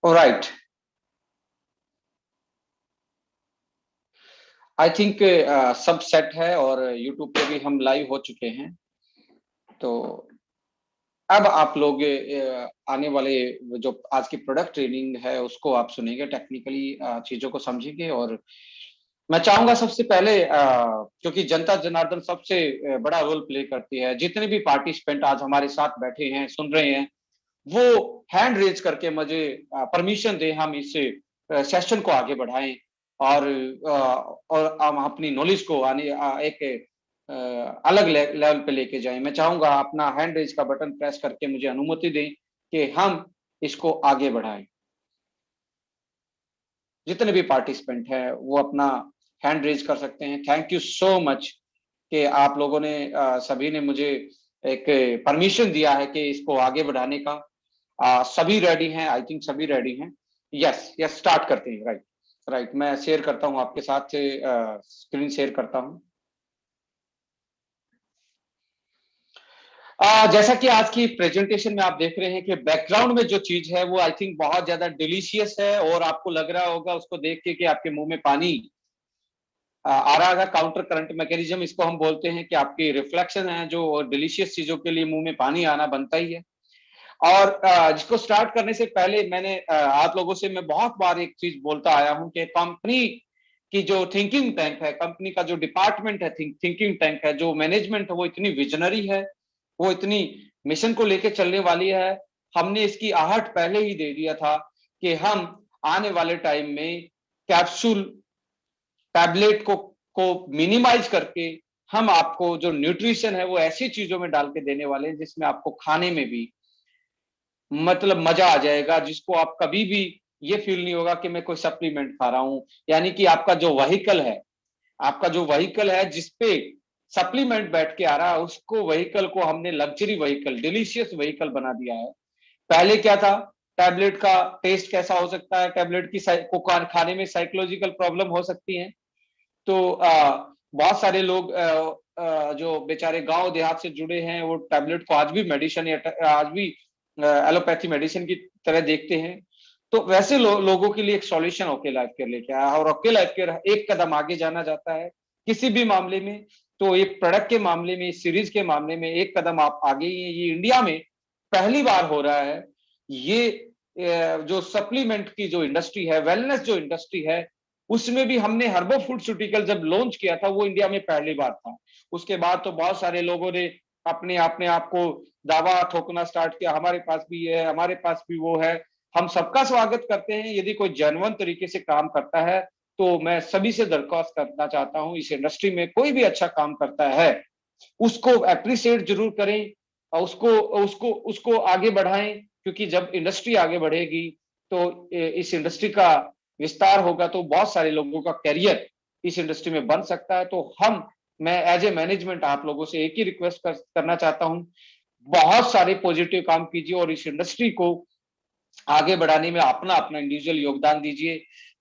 Right. I think सब set है और यूट्यूब पे भी हम लाइव हो चुके हैं। तो अब आप लोग आने वाले जो आज की प्रोडक्ट ट्रेनिंग है उसको आप सुनेंगे, टेक्निकली चीजों को समझेंगे। और मैं चाहूंगा सबसे पहले क्योंकि जनता जनार्दन सबसे बड़ा रोल प्ले करती है, जितने भी पार्टिसिपेंट आज हमारे साथ बैठे हैं सुन रहे हैं वो हैंड रेज करके मुझे परमिशन दे, हम इस सेशन को आगे बढ़ाएं और हम अपनी नॉलेज को आने एक अलग लेवल पे लेके जाएं। मैं चाहूंगा अपना हैंड रेज का बटन प्रेस करके मुझे अनुमति दें कि हम इसको आगे बढ़ाएं। जितने भी पार्टिसिपेंट हैं वो अपना हैंड रेज कर सकते हैं। थैंक यू सो मच कि आप लोगों ने सभी ने मुझे एक परमिशन दिया है कि इसको आगे बढ़ाने का। सभी रेडी हैं? आई थिंक सभी रेडी हैं। यस यस, स्टार्ट करते हैं। राइट राइट, मैं शेयर करता हूं आपके साथ से, स्क्रीन शेयर करता हूं। जैसा कि आज की प्रेजेंटेशन में आप देख रहे हैं कि बैकग्राउंड में जो चीज है वो आई थिंक बहुत ज्यादा डिलीशियस है और आपको लग रहा होगा उसको देख के कि आपके मुंह में पानी आ रहा है। काउंटर करंट मैकेनिज्म इसको हम बोलते हैं कि आपकी रिफ्लेक्शन है जो डिलीशियस चीजों के लिए मुंह में पानी आना बनता ही है। और जिसको स्टार्ट करने से पहले मैंने आप लोगों से मैं बहुत बार एक चीज बोलता आया हूं कि कंपनी की जो थिंकिंग टैंक है, कंपनी का जो डिपार्टमेंट है, थिंकिंग टैंक है, जो मैनेजमेंट है वो इतनी विजनरी है, वो इतनी मिशन को लेके चलने वाली है। हमने इसकी आहट पहले ही दे दिया था कि हम आने वाले टाइम में कैप्सूल टैबलेट को मिनिमाइज करके हम आपको जो न्यूट्रिशन है वो ऐसी चीजों में डाल के देने वाले हैं जिसमें आपको खाने में भी मतलब मजा आ जाएगा, जिसको आप कभी भी ये फील नहीं होगा कि मैं कोई सप्लीमेंट खा रहा हूं। यानी कि आपका जो व्हीकल है, आपका जो व्हीकल है जिसपे सप्लीमेंट बैठ के आ रहा है, उसको व्हीकल को हमने लग्जरी व्हीकल, डिलीशियस व्हीकल बना दिया है। पहले क्या था, टैबलेट का टेस्ट कैसा हो सकता है, टैबलेट की को खाने में साइकोलॉजिकल प्रॉब्लम हो सकती है। तो बहुत सारे लोग जो बेचारे गांव देहात से जुड़े हैं वो टैबलेट को आज भी मेडिसिन या आज भी एलोपैथी मेडिसिन की तरह देखते हैं। तो वैसे लोगों के लिए एक सॉल्यूशन ओके लाइफ केयर लेके आया और ओके लाइफ केयर एक कदम आगे जाना चाहता है किसी भी मामले में। तो एक प्रोडक्ट के मामले में, सीरीज के मामले में एक कदम आप आगे ही है। ये इंडिया में पहली बार हो रहा है। ये जो सप्लीमेंट की जो इंडस्ट्री है, वेलनेस जो इंडस्ट्री है, उसमें भी हमने हर्बो फूडस्यूटिकल जब लॉन्च किया था वो इंडिया में पहली बार था। उसके बाद तो बहुत सारे लोगों ने अपने आप को दावा ठोकना स्टार्ट किया, हमारे पास भी ये है, हमारे पास भी वो है। हम सबका स्वागत करते हैं, यदि कोई जेन्युइन तरीके से काम करता है तो मैं सभी से दरख्वास्त करना चाहता हूं, इस इंडस्ट्री में कोई भी अच्छा काम करता है उसको अप्रिशिएट जरूर करें और उसको उसको उसको आगे बढ़ाएं। क्योंकि जब इंडस्ट्री आगे बढ़ेगी तो इस इंडस्ट्री का विस्तार होगा तो बहुत सारे लोगों का करियर इस इंडस्ट्री में बन सकता है। तो मैं एज ए मैनेजमेंट आप लोगों से एक ही रिक्वेस्ट करना चाहता हूं, बहुत सारे पॉजिटिव काम कीजिए और इस इंडस्ट्री को आगे बढ़ाने में अपना अपना इंडिविजुअल योगदान दीजिए।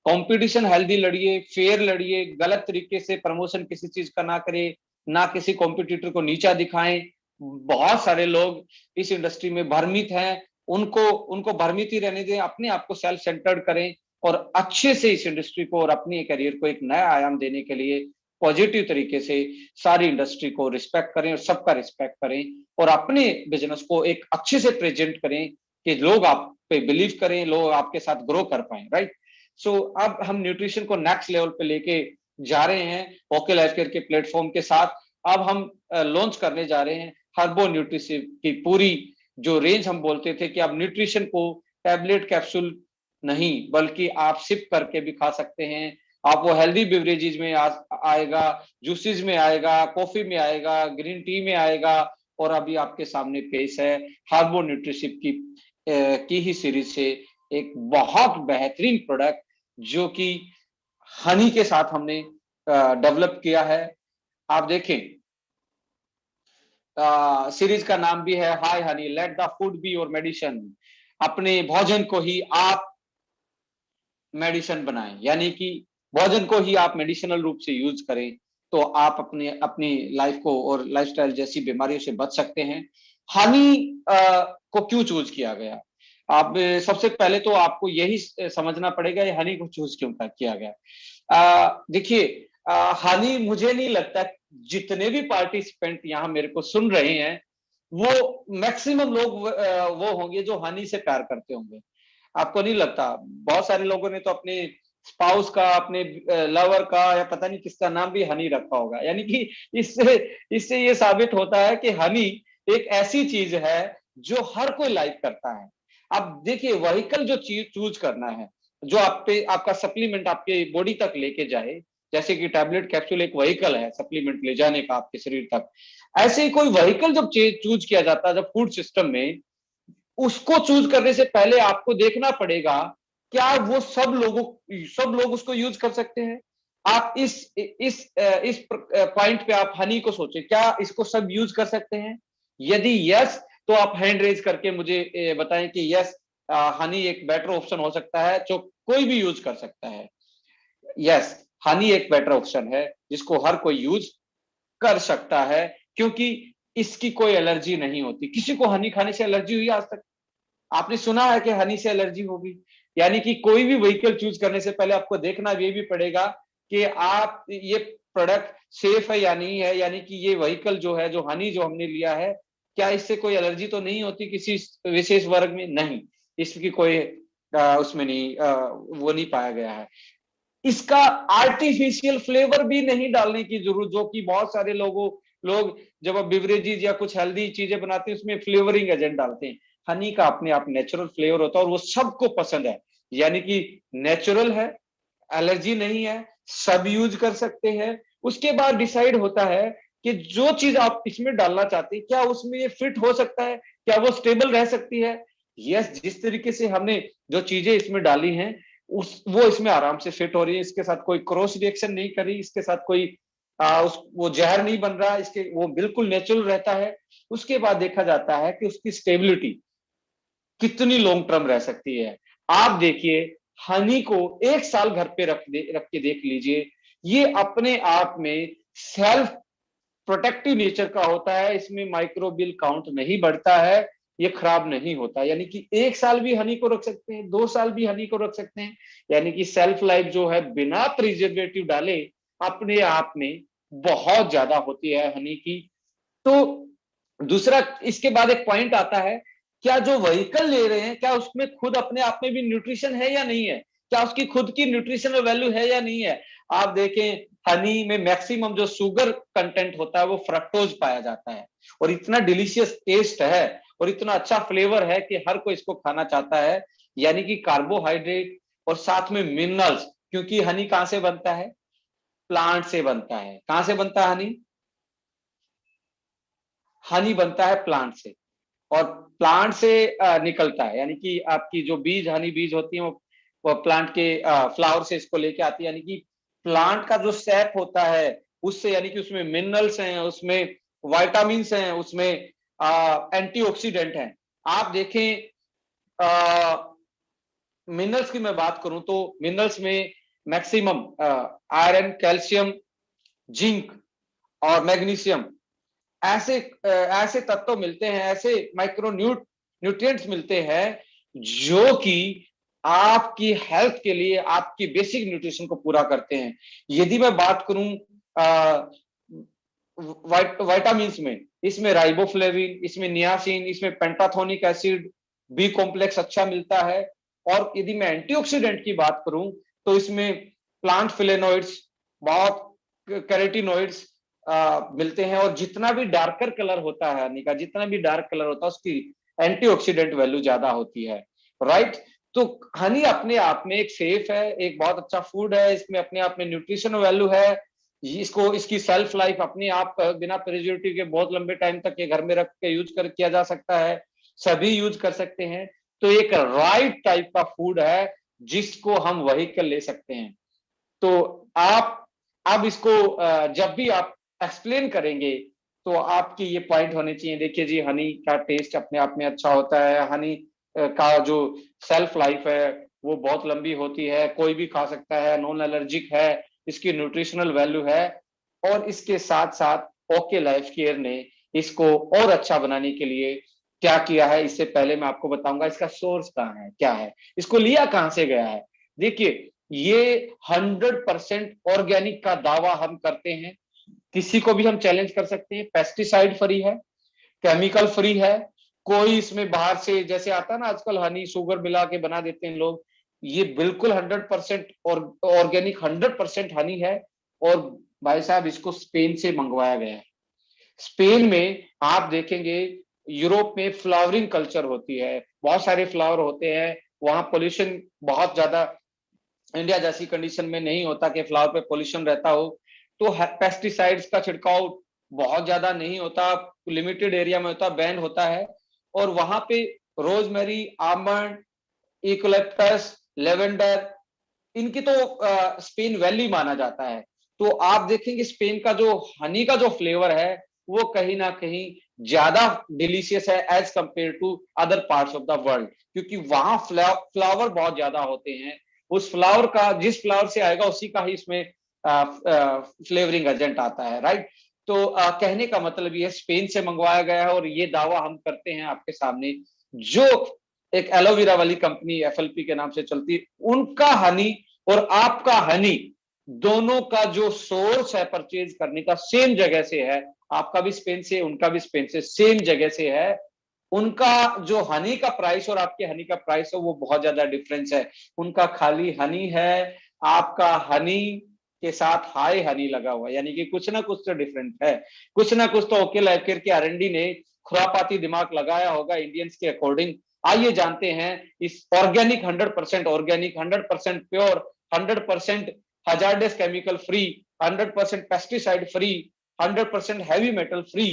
कंपटीशन हेल्दी लड़िए, फेयर लड़िए, गलत तरीके से प्रमोशन किसी चीज का ना करें, ना किसी कॉम्पिटिटर को नीचा दिखाएं। बहुत सारे लोग इस इंडस्ट्री में भ्रमित हैं, उनको उनको भ्रमित ही रहने दें, अपने आप को सेल्फ सेंटर्ड करें और अच्छे से इस इंडस्ट्री को और अपने करियर को एक नया आयाम देने के लिए पॉजिटिव तरीके से सारी इंडस्ट्री को रिस्पेक्ट करें और सबका रिस्पेक्ट करें और अपने बिजनेस को एक अच्छे से प्रेजेंट करें कि लोग आप पे बिलीव करें, लोग आपके साथ ग्रो कर पाए। राइट। सो अब हम न्यूट्रिशन को नेक्स्ट लेवल पे लेके जा रहे हैं ओके लाइफ केयर के प्लेटफॉर्म के साथ। अब हम लॉन्च करने जा रहे हैं हर्बो न्यूट्रिशिव की पूरी जो रेंज। हम बोलते थे कि अब न्यूट्रिशन को टैबलेट कैप्सूल नहीं बल्कि आप सिप करके भी खा सकते हैं। आप वो हेल्दी बेवरेजेज में आएगा, जूसेस में आएगा, कॉफी में आएगा, ग्रीन टी में आएगा। और अभी आपके सामने पेश है हार्बो न्यूट्रिशिव की ही सीरीज से एक बहुत बेहतरीन प्रोडक्ट जो कि हनी के साथ हमने डेवलप किया है। आप देखें, सीरीज का नाम भी है hi honey, let the food be your medicine. अपने भोजन को ही आप मेडिसिन बनाएं, यानी कि भोजन को ही आप मेडिसिनल रूप से यूज करें तो आप अपने अपनी लाइफ को और लाइफस्टाइल जैसी बीमारियों से बच सकते हैं। हनी को क्यों चूज किया गया? आप सबसे पहले तो आपको यही समझना पड़ेगा ये हनी को चूज क्यों किया गया। देखिए, हनी मुझे नहीं लगता जितने भी पार्टिसिपेंट यहाँ मेरे को सुन रहे हैं वो मैक्सिमम लोग वो होंगे जो हनी से प्यार करते होंगे। आपको नहीं लगता? बहुत सारे लोगों ने तो अपने स्पाउस का, अपने लवर का या पता नहीं किसका नाम भी हनी रखा होगा। यानी कि इससे इससे ये साबित होता है कि हनी एक ऐसी चीज है जो हर कोई लाइक करता है। अब देखिए, व्हीकल जो चीज चूज करना है, जो आप पे आपका सप्लीमेंट आपके बॉडी तक लेके जाए, जैसे कि टैबलेट कैप्सूल एक व्हीकल है सप्लीमेंट ले जाने का आपके शरीर तक, ऐसे ही कोई व्हीकल जब चूज किया जाता है जब फूड सिस्टम में, उसको चूज करने से पहले आपको देखना पड़ेगा क्या वो सब लोग उसको यूज कर सकते हैं। आप इस पॉइंट पे आप हनी को सोचें, क्या इसको सब यूज कर सकते हैं? यदि यस, तो आप हैंड रेज करके मुझे बताएं कि यस, हनी एक बेटर ऑप्शन हो सकता है जो कोई भी यूज कर सकता है। यस, हनी एक बेटर ऑप्शन है जिसको हर कोई यूज कर सकता है, क्योंकि इसकी कोई एलर्जी नहीं होती। किसी को हनी खाने से एलर्जी हुई आज तक? आपने सुना है कि हनी से एलर्जी होगी? यानी कि कोई भी व्हीकल चूज करने से पहले आपको देखना ये भी पड़ेगा कि आप ये प्रोडक्ट सेफ है या नहीं है। यानी कि ये व्हीकल जो है, जो हनी जो हमने लिया है, क्या इससे कोई एलर्जी तो नहीं होती किसी विशेष वर्ग में? नहीं, इसकी कोई उसमें नहीं वो नहीं पाया गया है। इसका आर्टिफिशियल फ्लेवर भी नहीं डालने की जरूरत, जो कि बहुत सारे लोग जब आप बिवरेजेस या कुछ हेल्दी चीजें बनाते हैं उसमें फ्लेवरिंग एजेंट डालते हैं। हनी का अपने आप नेचुरल फ्लेवर होता है और वो सबको पसंद है। यानी कि नेचुरल है, एलर्जी नहीं है, सब यूज कर सकते हैं। उसके बाद डिसाइड होता है कि जो चीज आप इसमें डालना चाहते हैं क्या उसमें ये फिट हो सकता है, क्या वो स्टेबल रह सकती है। यस, जिस तरीके से हमने जो चीजें इसमें डाली हैं उस वो इसमें आराम से फिट हो रही है। इसके साथ कोई क्रॉस रिएक्शन नहीं करी, इसके साथ कोई वो जहर नहीं बन रहा, इसके वो बिल्कुल नेचुरल रहता है। उसके बाद देखा जाता है कि उसकी स्टेबिलिटी कितनी लॉन्ग टर्म रह सकती है। आप देखिए, हनी को 1 साल घर पे रख के देख लीजिए, ये अपने आप में सेल्फ प्रोटेक्टिव नेचर का होता है। इसमें माइक्रोबियल काउंट नहीं बढ़ता है, ये खराब नहीं होता। यानी कि 1 साल भी हनी को रख सकते हैं, 2 साल भी हनी को रख सकते हैं। यानी कि सेल्फ लाइफ जो है बिना प्रिजर्वेटिव डाले अपने आप में बहुत ज्यादा होती है हनी की। तो दूसरा, इसके बाद एक पॉइंट आता है, क्या जो व्हीकल ले रहे हैं क्या उसमें खुद अपने आप में भी न्यूट्रिशन है या नहीं है, क्या उसकी खुद की न्यूट्रिशनल वैल्यू है या नहीं है। आप देखें, हनी में मैक्सिमम जो शुगर कंटेंट होता है वो फ्रक्टोज पाया जाता है, और इतना डिलीशियस टेस्ट है और इतना अच्छा फ्लेवर है कि हर कोई इसको खाना चाहता है। यानी कि कार्बोहाइड्रेट और साथ में मिनरल्स, क्योंकि हनी कहां से बनता है? प्लांट से बनता है। कहां से बनता है हनी? हनी बनता है प्लांट से, और प्लांट से निकलता है। यानी कि आपकी जो बीज, हनी बीज होती है वो प्लांट के फ्लावर से इसको लेके आती है। यानी कि प्लांट का जो सैप होता है उससे, यानी कि उसमें मिनरल्स हैं, उसमें वाइटामिन हैं, उसमें एंटीऑक्सीडेंट हैं। आप देखें, मिनरल्स की मैं बात करूं तो मिनरल्स में मैक्सिमम आयरन, कैल्शियम, जिंक और मैग्नीशियम, ऐसे ऐसे तत्व मिलते हैं, ऐसे न्यूट्रिएंट्स मिलते हैं जो कि आपकी हेल्थ के लिए आपकी बेसिक न्यूट्रिशन को पूरा करते हैं। यदि मैं बात करूं वाइटामिन में, इसमें राइबोफ्लेविन, इसमें नियासिन, इसमें पेंटाथोनिक एसिड, बी कॉम्प्लेक्स अच्छा मिलता है। और यदि मैं एंटीऑक्सीडेंट की बात करूं तो इसमें प्लांट फ्लेनोइड्स, बहुत कैरोटीनोइड्स मिलते हैं। और जितना भी डार्कर कलर होता है हनी का, जितना भी डार्क कलर होता है उसकी एंटीऑक्सीडेंट वैल्यू ज्यादा होती है। राइट? तो हनी अपने आप में एक सेफ है, एक बहुत अच्छा फूड है, इसमें अपने आप में न्यूट्रिशन वैल्यू है। इसको, इसकी सेल्फ लाइफ अपने आप बिना प्रिजर्वेटिव के बहुत लंबे टाइम तक ये घर में रख के यूज कर किया जा सकता है, सभी यूज कर सकते हैं। तो एक राइट टाइप का फूड है जिसको हम व्हीकल ले सकते हैं। तो आप अब इसको जब भी आप एक्सप्लेन करेंगे तो आपकी ये पॉइंट होने चाहिए। देखिए जी, हनी का टेस्ट अपने आप में अच्छा होता है, हनी का जो सेल्फ लाइफ है वो बहुत लंबी होती है, कोई भी खा सकता है, नॉन एलर्जिक है, इसकी न्यूट्रिशनल वैल्यू है। और इसके साथ साथ ओके लाइफ केयर ने इसको और अच्छा बनाने के लिए क्या किया है इससे पहले मैं आपको बताऊंगा इसका सोर्स कहाँ है, क्या है, इसको लिया कहां से गया है। देखिए, ये 100% ऑर्गेनिक का दावा हम करते हैं, किसी को भी हम चैलेंज कर सकते हैं। पेस्टिसाइड फ्री है, केमिकल फ्री है, कोई इसमें बाहर से जैसे आता है ना आजकल हनी शुगर मिला के बना देते हैं लोग, ये बिल्कुल 100% और ऑर्गेनिक 100% हनी है। और भाई साहब इसको स्पेन से मंगवाया गया है। स्पेन में आप देखेंगे, यूरोप में फ्लावरिंग कल्चर होती है, बहुत सारे फ्लावर होते हैं, वहां पोल्यूशन बहुत ज्यादा इंडिया जैसी कंडीशन में नहीं होता कि फ्लावर पे पोल्यूशन रहता हो, तो पेस्टिसाइड्स का छिड़काव बहुत ज्यादा नहीं होता, लिमिटेड एरिया में होता, बैन होता है। और वहां पे रोजमेरी, आमंड, इकोलेप्टस, लेवेंडर, इनकी तो स्पेन वैली माना जाता है। तो आप देखेंगे स्पेन का जो हनी का जो फ्लेवर है वो कहीं ना कहीं ज्यादा डिलीशियस है as compare to other parts of the world, क्योंकि वहां फ्लावर बहुत ज्यादा होते हैं। उस फ्लावर का जिस फ्लावर से आएगा उसी का ही इसमें फ्लेवरिंग एजेंट आता है, राइट। तो कहने का मतलब ये स्पेन से मंगवाया गया है और ये दावा हम करते हैं आपके सामने। जो एक एलोवेरा वाली कंपनी एफएलपी के नाम से चलती है, उनका हनी और आपका हनी दोनों का जो सोर्स है परचेज करने का सेम जगह से है। आपका भी स्पेन से, उनका भी स्पेन से, सेम जगह से है। उनका जो हनी का प्राइस और आपके हनी का प्राइस है वो बहुत ज्यादा डिफरेंस है। उनका खाली हनी है, आपका हनी के साथ हाई हनी लगा हुआ है, यानी कि कुछ ना कुछ तो डिफरेंट है। कुछ ना कुछ तो ओके लाइफ केयर के आरएनडी ने खुरापाती दिमाग लगाया होगा इंडियंस के अकॉर्डिंग। आइए जानते हैं इस organic 100% organic, 100% pure, 100% hazardous chemical free, 100% pesticide free, 100% heavy metal free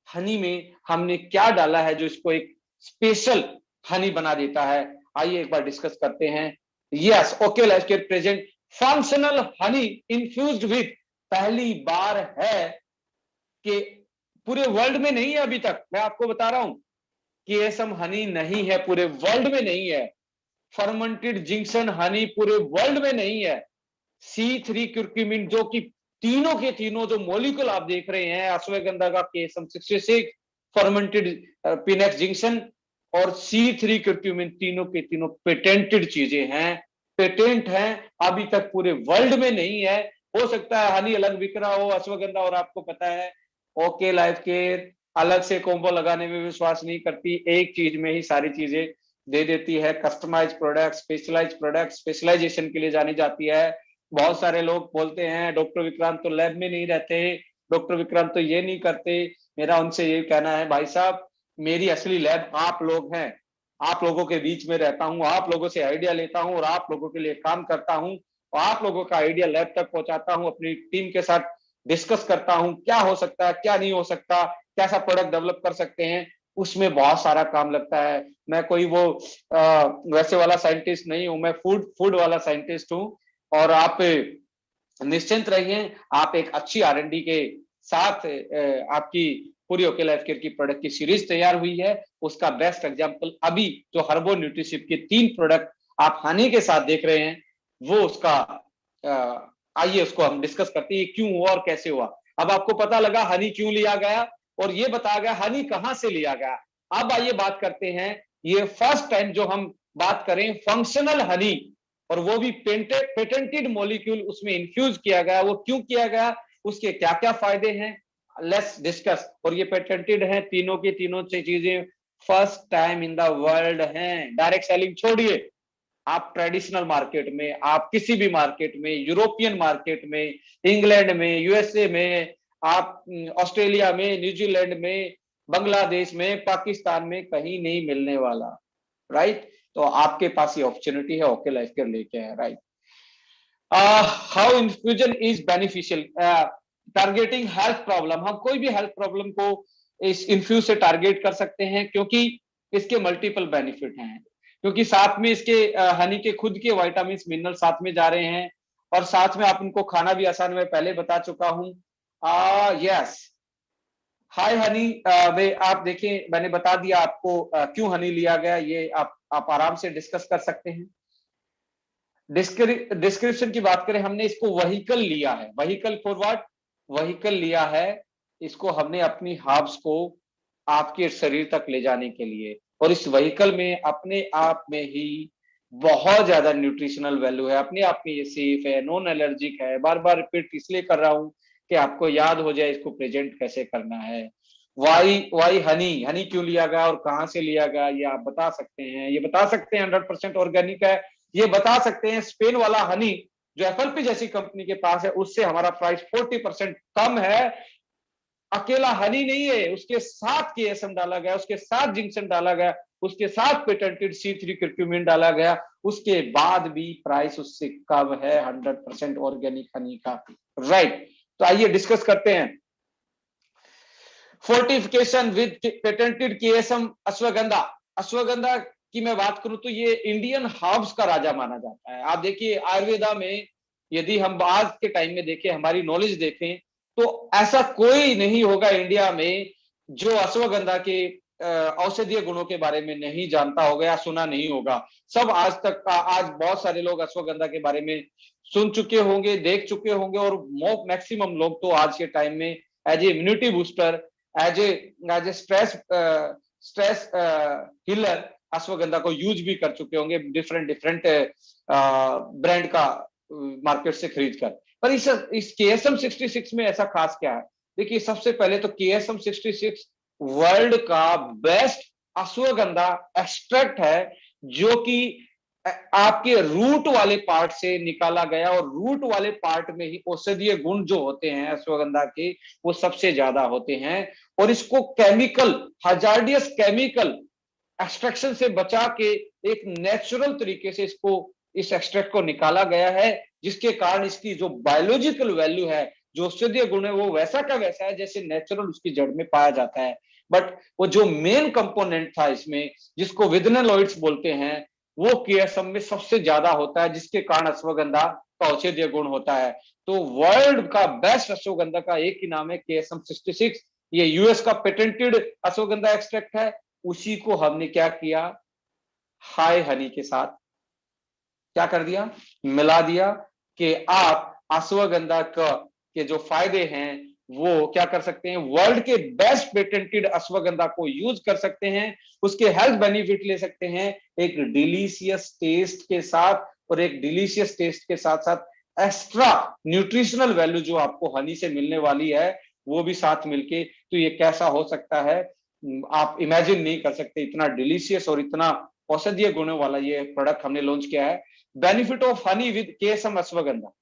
Honey में हमने क्या डाला है जो इसको एक स्पेशल हनी बना देता है। आइए एक बार डिस्कस करते हैं। Yes, okay life care present functional Honey infused with, पहली बार है कि पूरे वर्ल्ड में नहीं है अभी तक, मैं आपको बता रहा हूं कि ये सब हनी नहीं है, पूरे वर्ल्ड में नहीं है। फर्मेंटेड जिंक्शन हनी पूरे वर्ल्ड में नहीं है। C3 क्यूरक्यूमिन जो कि तीनों के तीनों जो मॉलिक्यूल आप देख रहे हैं, अश्वगंधा का केसम 66, फर्मेंटेड पिनेक्स जिंक्शन और C3 क्यूरक्यूमिन, तीनों के तीनों पेटेंटेड चीजें हैं, पेटेंट हैं, अभी तक पूरे वर्ल्ड में नहीं है। हो सकता है हनी अलग बिक रहा हो अश्वगंधा, और आपको पता है ओके लाइफ केयर अलग से कॉम्बो लगाने में विश्वास नहीं करती, एक चीज में ही सारी चीजें दे देती है। Customize product, specialize product, specialization के लिए जानी जाती है। बहुत सारे लोग बोलते हैं डॉक्टर विक्रांत तो लैब में नहीं रहते, डॉक्टर विक्रांत तो ये नहीं करते। मेरा उनसे ये कहना है, भाई साहब मेरी असली लैब आप लोग हैं, आप लोगों के बीच में रहता हूं, आप लोगों से आइडिया लेता हूं और आप लोगों के लिए काम करता हूं, और आप लोगों का आइडिया लैब तक पहुंचाता हूं, अपनी टीम के साथ डिस्कस करता हूं क्या हो सकता है, क्या नहीं हो सकता, कैसा प्रोडक्ट डेवलप कर सकते हैं। उसमें बहुत सारा काम लगता है। मैं कोई वो वैसे वाला साइंटिस्ट नहीं हूं, मैं फूड फूड वाला साइंटिस्ट हूं। और आप निश्चिंत रहिए, आप एक अच्छी आरएनडी के साथ आपकी पूरी ओके लाइफ केयर की प्रोडक्ट की सीरीज तैयार हुई है। उसका बेस्ट एग्जांपल अभी जो हर्बो न्यूट्रिशिप के 3 प्रोडक्ट आप हनी के साथ देख रहे हैं, वो उसका आइए उसको हम डिस्कस करते हैं क्यों हुआ और कैसे हुआ। अब आपको पता लगा हनी क्यों लिया गया और ये बताया गया हनी कहां से लिया गया। अब आइए बात करते हैं, ये फर्स्ट टाइम जो हम बात करें फंक्शनल हनी, और वो भी पेटेंटेड मॉलिक्यूल उसमें इन्फ्यूज किया गया, वो क्यों किया गया, उसके क्या क्या फायदे हैं, लेट्स डिस्कस। और ये पेटेंटेड हैं तीनों की तीनों चीजें, first time in the world हैं। डायरेक्ट सेलिंग छोड़िए, आप ट्रेडिशनल मार्केट में, आप किसी भी मार्केट में, यूरोपियन मार्केट में, इंग्लैंड में, यूएसए में, आप ऑस्ट्रेलिया में, न्यूजीलैंड में, बांग्लादेश में, पाकिस्तान में कहीं नहीं मिलने वाला, राइट। तो आपके पास ये अपॉर्चुनिटी है, ओके लाइफ केयर लेके है, right. How infusion is beneficial, targeting health problem, हम कोई भी हेल्थ प्रॉब्लम को इस इन्फ्यूज से टारगेट कर सकते हैं, क्योंकि इसके मल्टीपल बेनिफिट हैं, क्योंकि साथ में इसके हनी के खुद के विटामिन मिनरल साथ में जा रहे हैं, और साथ में आप उनको खाना भी आसान, मैं पहले बता चुका हूं। यस, हाय हनी में आप देखें, मैंने बता दिया आपको क्यों हनी लिया गया, ये आप आराम से डिस्कस कर सकते हैं। डिस्क्रिप्शन की बात करें, हमने इसको वहीकल लिया है, वहीकल फॉर व्हाट, वहीकल लिया है, इसको हमने अपनी हर्ब्स को आपके शरीर तक ले जाने के लिए। और इस व्हीकल में अपने आप में ही बहुत ज्यादा न्यूट्रिशनल वैल्यू है, अपने आप में ये सेफ है, नॉन एलर्जिक है। बार बार रिपीट इसलिए कर रहा हूं कि आपको याद हो जाए इसको प्रेजेंट कैसे करना है। वाई वाई हनी, हनी क्यों लिया गया और कहां से लिया गया ये आप बता सकते हैं। ये बता सकते हैं 100% ऑर्गेनिक है। ये बता सकते हैं स्पेन वाला हनी जो एफएलपी जैसी कंपनी के पास है उससे हमारा प्राइस 40% कम है। अकेला हनी नहीं है, उसके साथ केएसएम डाला गया, उसके साथ जिंक्शन डाला गया, उसके साथ पेटेंटेड C3 curcumin डाला गया, उसके बाद भी प्राइस उससे कम है 100% ऑर्गेनिक हनी का। राइट, तो आइए डिस्कस करते हैं। Fortification with patented KSM ashwagandha. Ashwagandha की मैं बात करूं तो ये इंडियन हर्ब्स का राजा माना जाता है। आप देखिए आयुर्वेदा में यदि हम आज के टाइम में देखें, हमारी नॉलेज देखें, तो ऐसा कोई नहीं होगा इंडिया में जो अश्वगंधा के औषधीय गुणों के बारे में नहीं जानता होगा या सुना नहीं होगा। सब आज तक का आज बहुत सारे लोग अश्वगंधा के बारे में सुन चुके होंगे, देख चुके होंगे, और मैक्सिमम लोग तो आज के टाइम में as a immunity booster, as a stress healer ashwagandha को यूज भी कर चुके होंगे डिफरेंट डिफरेंट ब्रांड का मार्केट से खरीद कर। पर इस KSM 66 में ऐसा खास क्या है? देखिए सबसे पहले तो KSM 66 वर्ल्ड का बेस्ट अश्वगंधा एक्सट्रैक्ट है जो कि आपके रूट वाले पार्ट से निकाला गया, और रूट वाले पार्ट में ही औषधीय गुण जो होते हैं अश्वगंधा के वो सबसे ज्यादा होते हैं। और इसको केमिकल, हजार्डियस केमिकल एक्सट्रैक्शन से बचा के एक नेचुरल तरीके से इसको, इस एक्सट्रैक्ट को निकाला गया है, जिसके कारण इसकी जो बायोलॉजिकल वैल्यू है, जो औषधीय गुण है, वो वैसा का वैसा है जैसे नेचुरल उसकी जड़ में पाया जाता है। बट वो जो मेन कंपोनेंट था इसमें, जिसको विदनोइड्स बोलते हैं, वो KSM में सबसे ज्यादा होता है, जिसके कारण अश्वगंधा का औषधीय गुण होता है। तो वर्ल्ड का बेस्ट अश्वगंधा का एक ही नाम है KSM 66। ये यूएस का पेटेंटेड अश्वगंधा एक्सट्रैक्ट है। उसी को हमने क्या किया, हाई हनी के साथ क्या कर दिया, मिला दिया कि आप अश्वगंधा का के जो फायदे हैं वो क्या कर सकते हैं, वर्ल्ड के बेस्ट पेटेंटेड अश्वगंधा को यूज कर सकते हैं, उसके हेल्थ बेनिफिट ले सकते हैं एक डिलीशियस टेस्ट के साथ। और एक डिलीशियस टेस्ट के साथ साथ एक्स्ट्रा न्यूट्रिशनल वैल्यू जो आपको हनी से मिलने वाली है वो भी साथ मिलके, तो ये कैसा हो सकता है, आप इमेजिन नहीं कर सकते। इतना डिलीशियस और इतना औषधीय गुणों वाला ये प्रोडक्ट हमने लॉन्च किया है। Benefit of honey with KSM ashwagandha,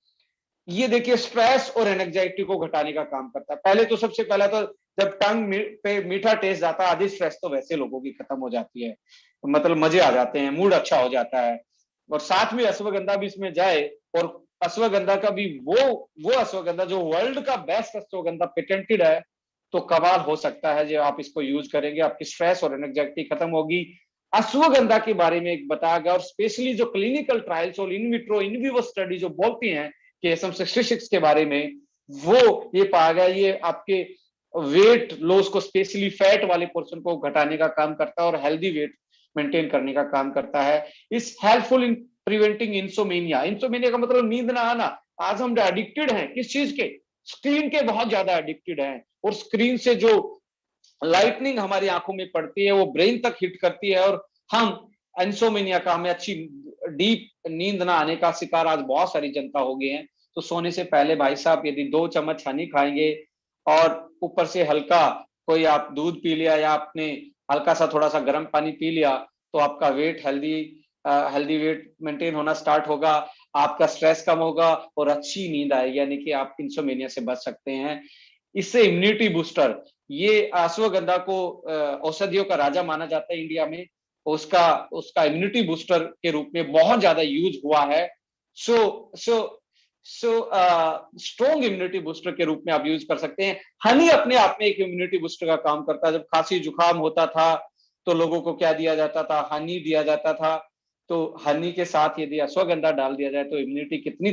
ये देखिए स्ट्रेस और एंजाइटी को घटाने का काम करता है। पहले तो सबसे पहला तो जब टंग पे मीठा टेस्ट आता है, आधी स्ट्रेस तो वैसे लोगों की खत्म हो जाती है, मतलब मजे आ जाते हैं, मूड अच्छा हो जाता है। और साथ में अश्वगंधा भी इसमें जाए, और अश्वगंधा का भी वो अश्वगंधा जो वर्ल्ड का बेस्ट अश्वगंधा पेटेंटेड है, तो कमाल हो सकता है। जो आप इसको यूज करेंगे आपकी स्ट्रेस और एंजाइटी खत्म होगी। अश्वगंधा के बारे में एक बताया गया, और स्पेशली जो क्लिनिकल ट्रायल्स और in vitro in vivo study जो बोलती हैं KSM 66 के बारे में, वो ये पाया गया ये आपके वेट लॉस को, स्पेशली फैट वाले पोर्शन को घटाने का काम करता है और हेल्दी वेट मेंटेन करने का काम करता है। इस helpful in preventing insomnia. Insomnia का मतलब नींद ना आना। आज हम एडिक्टेड हैं किस चीज के, स्क्रीन के बहुत ज्यादा एडिक्टेड हैं, और स्क्रीन से जो लाइटनिंग हमारी आंखों में पड़ती है वो ब्रेन तक हिट करती है, और हम इंसोमेनिया का, हमें अच्छी डीप नींद ना आने का शिकार आज बहुत सारी जनता हो गई है। तो सोने से पहले भाई साहब यदि 2 चम्मच हनी खाएंगे और ऊपर से हल्का कोई आप दूध पी लिया या आपने हल्का सा थोड़ा सा गर्म पानी पी लिया, तो आपका वेट हेल्दी वेट मेंटेन होना स्टार्ट होगा, आपका स्ट्रेस कम होगा और अच्छी नींद आएगी, यानी कि आप इंसोमेनिया से बच सकते हैं। इससे इम्यूनिटी बूस्टर, ये अश्वगंधा को औषधियों का राजा माना जाता है इंडिया में, उसका उसका इम्यूनिटी बूस्टर के रूप में बहुत ज्यादा यूज हुआ है। सो सो सो स्ट्रॉन्ग इम्यूनिटी बूस्टर के रूप में आप यूज कर सकते हैं। हनी अपने आप में एक इम्यूनिटी बूस्टर का काम करता है। जब खांसी जुकाम होता था तो लोगों को क्या दिया जाता था, हनी दिया जाता था। तो हनी के साथ यदि अश्वगंधा डाल दिया जाए तो इम्यूनिटी कितनी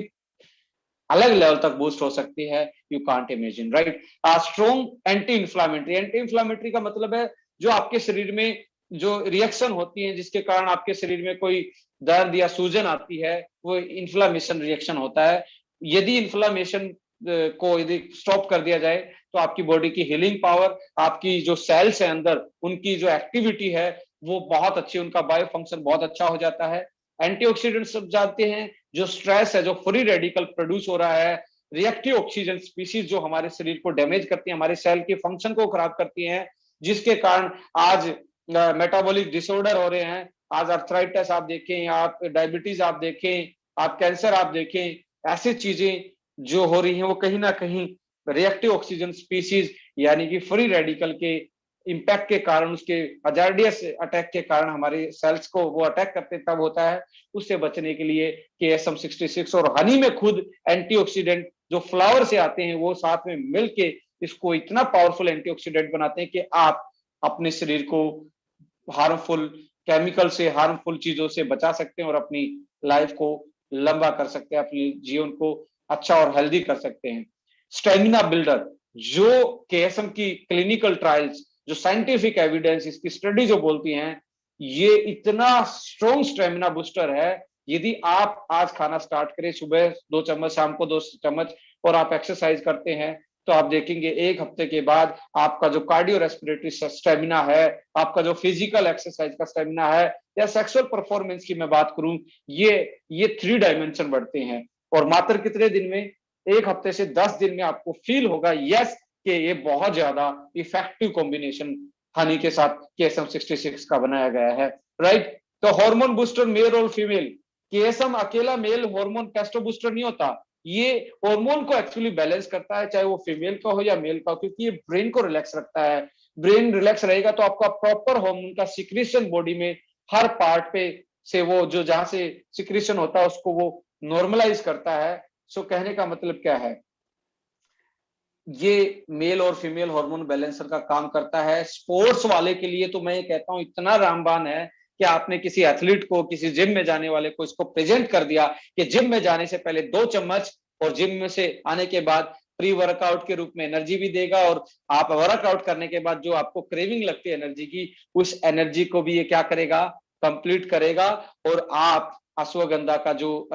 अलग लेवल तक बूस्ट हो सकती है, you can't imagine, right. Strong anti inflammatory. Anti inflammatory का मतलब है जो आपके शरीर में जो रिएक्शन होती है जिसके कारण आपके शरीर में कोई दर्द या सूजन आती है, वो इन्फ्लामेशन रिएक्शन होता है। यदि इन्फ्लामेशन को यदि स्टॉप कर दिया जाए तो आपकी बॉडी की हीलिंग पावर, आपकी जो सेल्स है अंदर, उनकी जो एक्टिविटी है वो बहुत अच्छी, उनका बायो फंक्शन बहुत अच्छा हो जाता है। एंटीऑक्सीडेंट सब जानते हैं, जो स्ट्रेस है, जो फ्री रेडिकल प्रोड्यूस हो रहा है, रिएक्टिव ऑक्सीजन स्पीसीज जो हमारे शरीर को डैमेज करती है, हमारे सेल के फंक्शन को खराब करती हैं, जिसके कारण आज मेटाबॉलिक डिसऑर्डर हो रहे हैं। आज अर्थराइटिस आप देखें, आप डायबिटीज आप देखें, आप कैंसर आप देखें, ऐसी चीजें जो हो रही हैं वो कहीं ना कहीं रिएक्टिव ऑक्सीजन स्पीसीज यानी कि फ्री रेडिकल के इम्पैक्ट के कारण, उसके हजार्डियस अटैक के कारण हमारे सेल्स को वो अटैक करते तब होता है। उससे बचने के लिए KSM-66 और हनी में खुद एंटीऑक्सीडेंट जो फ्लावर से आते हैं वो साथ में मिलके इसको इतना पावरफुल एंटीऑक्सीडेंट बनाते हैं कि आप अपने शरीर को हार्मफुल केमिकल से, हार्मफुल चीजों से बचा सकते हैं और अपनी लाइफ को लंबा कर सकते हैं, अपने जीवन को अच्छा और हेल्दी कर सकते हैं। स्टेमिना बिल्डर, जो KSM की क्लिनिकल ट्रायल्स, जो साइंटिफिक एविडेंस, इसकी स्टडी जो बोलती हैं, ये इतना स्ट्रॉन्ग स्टेमिना बूस्टर है। यदि आप आज खाना स्टार्ट करें, सुबह 2 चम्मच, शाम को 2 चम्मच, और आप एक्सरसाइज करते हैं, तो आप देखेंगे 1 हफ्ते के बाद आपका जो कार्डियो रेस्पिरेटरी स्टेमिना है, आपका जो फिजिकल एक्सरसाइज का स्टेमिना है, या सेक्सुअल परफॉर्मेंस की मैं बात करूं, ये 3 डायमेंशन बढ़ते हैं। और मात्र कितने दिन में? 1 हफ्ते से 10 दिन में आपको फील होगा यस कि ये बहुत ज्यादा इफेक्टिव कॉम्बिनेशन हनी के साथ KSM-66 का बनाया गया है, राइट। तो हार्मोन बूस्टर मेल और फीमेल, KSM अकेला मेल हार्मोन टेस्टो बूस्टर नहीं होता, ये हार्मोन को एक्चुअली बैलेंस करता है, चाहे वो फीमेल का हो या मेल का हो, क्योंकि ये ब्रेन को रिलैक्स रखता है। ब्रेन रिलैक्स रहेगा तो आपका प्रॉपर हार्मोन का सिक्रीशन बॉडी में हर पार्ट पे से, वो जो जहां से सिक्रीशन होता है उसको वो नॉर्मलाइज करता है। सो कहने का मतलब क्या है, ये मेल और फीमेल हार्मोन बैलेंसर का काम करता है। स्पोर्ट्स वाले के लिए तो मैं ये कहता हूं इतना रामबान है कि आपने किसी एथलीट को, किसी जिम में जाने वाले को इसको प्रेजेंट कर दिया कि जिम में जाने से पहले 2 चम्मच, और जिम में से आने के बाद प्री वर्कआउट के रूप में एनर्जी भी देगा, और आप वर्कआउट करने के बाद जो आपको क्रेविंग लगती है एनर्जी की, उस एनर्जी को भी ये क्या करेगा, कंप्लीट करेगा। और आप अश्वगंधा का जो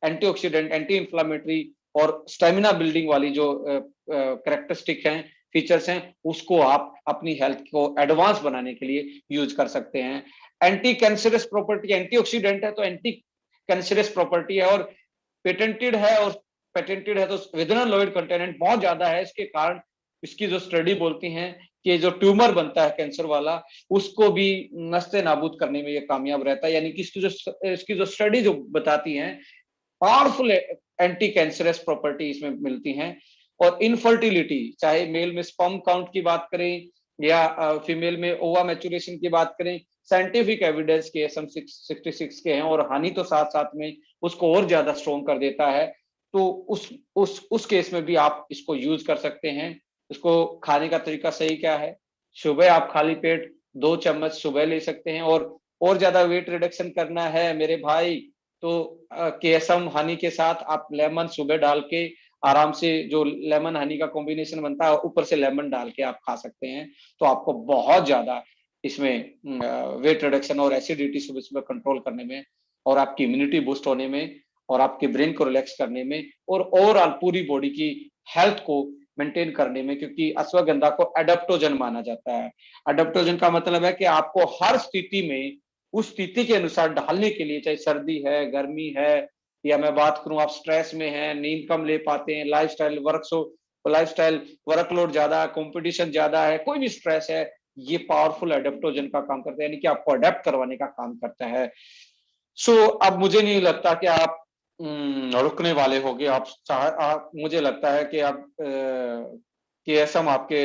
एंटीऑक्सीडेंट, एंटी इंफ्लामेटरी और स्टेमिना बिल्डिंग वाली जो कैरेक्टरिस्टिक हैं, फीचर्स हैं, उसको आप अपनी हेल्थ को एडवांस बनाने के लिए यूज कर सकते हैं। एंटी कैंसरस प्रॉपर्टी, एंटीऑक्सीडेंट है तो एंटी कैंसरस प्रॉपर्टी है, और पेटेंटेड है, और पेटेंटेड है तो विदनलोइड कंटेनेंट बहुत ज्यादा है। इसके कारण इसकी जो स्टडी बोलती हैं कि जो ट्यूमर बनता है कैंसर वाला, उसको भी नस्ते नाबूद करने में ये कामयाब रहता है। यानी कि इसकी जो स्टडी जो बताती हैं, पावरफुल एंटी कैंसरस प्रॉपर्टी इसमें मिलती हैं। और इनफर्टिलिटी, चाहे मेल में स्पर्म काउंट की बात करें या फीमेल में ओवा मैचुरेशन की बात करें, साइंटिफिक एविडेंस के KSM-66 के हैं, और हानि तो साथ साथ में उसको और ज्यादा स्ट्रॉन्ग कर देता है। तो उस केस में भी आप इसको यूज कर सकते हैं। इसको खाने का तरीका सही क्या है, सुबह आप खाली पेट 2 चम्मच सुबह ले सकते हैं। और ज्यादा वेट रिडक्शन करना है मेरे भाई, तो KSM हनी के साथ आप लेमन सुबह डाल के आराम से, जो लेमन हनी का कॉम्बिनेशन बनता है, ऊपर से लेमन डाल के आप खा सकते हैं। तो आपको बहुत ज्यादा इसमें वेट रिडक्शन और एसिडिटी सुबह सुबह कंट्रोल करने में, और आपकी इम्यूनिटी बूस्ट होने में, और आपके ब्रेन को रिलैक्स करने में, और ओवरऑल पूरी बॉडी की हेल्थ को मेंटेन करने में, क्योंकि अश्वगंधा को एडाप्टोजन माना जाता है। एडाप्टोजन का मतलब है कि आपको हर स्थिति में, उस स्थिति के अनुसार ढालने के लिए, चाहे सर्दी है, गर्मी है, या मैं बात करूं आप स्ट्रेस में हैं, नींद कम ले पाते हैं, लाइफस्टाइल वर्कलोड ज्यादा है, कंपटीशन ज्यादा है, कोई भी स्ट्रेस है, ये पावरफुल एडाप्टोजन का काम करता है, यानी कि आपको अडेप्ट करवाने का काम करता है। अब मुझे नहीं लगता कि आप रुकने वाले होगे। मुझे लगता है कि आप KSM आपके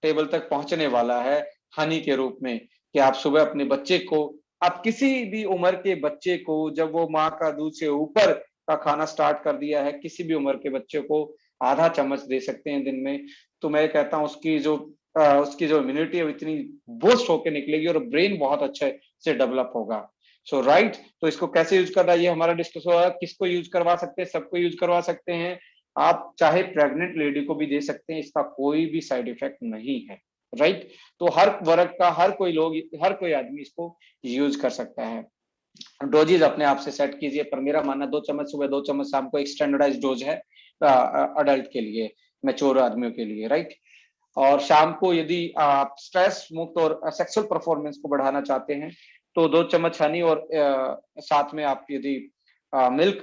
टेबल तक पहुंचने वाला है हनी के रूप में, कि आप सुबह अपने बच्चे को, आप किसी भी उम्र के बच्चे को, जब वो माँ का दूध से ऊपर का खाना स्टार्ट कर दिया है, किसी भी उम्र के बच्चे को आधा चम्मच दे सकते हैं दिन में। तो मैं कहता हूँ उसकी जो इम्यूनिटी है इतनी बूस्ट होकर निकलेगी, और ब्रेन बहुत अच्छे से डेवलप होगा। राइट, तो इसको कैसे यूज करना है ये हमारा डिस्कस हुआ। किसको यूज करवा सकते हैं? सबको यूज करवा सकते हैं। आप चाहे प्रेग्नेंट लेडी को भी दे सकते हैं, इसका कोई भी साइड इफेक्ट नहीं है, राइट। तो हर वर्ग का, हर कोई आदमी इसको यूज कर सकता है। डोजेज अपने आप से सेट कीजिए, पर मेरा मानना 2 चम्मच सुबह, 2 चम्मच शाम को एक स्टैंडर्डाइज डोज है अडल्ट के लिए। मैच्योर आदमियों के लिए, राइट। और शाम को यदि आप स्ट्रेस मुक्त और सेक्सुअल परफॉर्मेंस को बढ़ाना चाहते हैं तो 2 चम्मच हनी और साथ में आप यदि मिल्क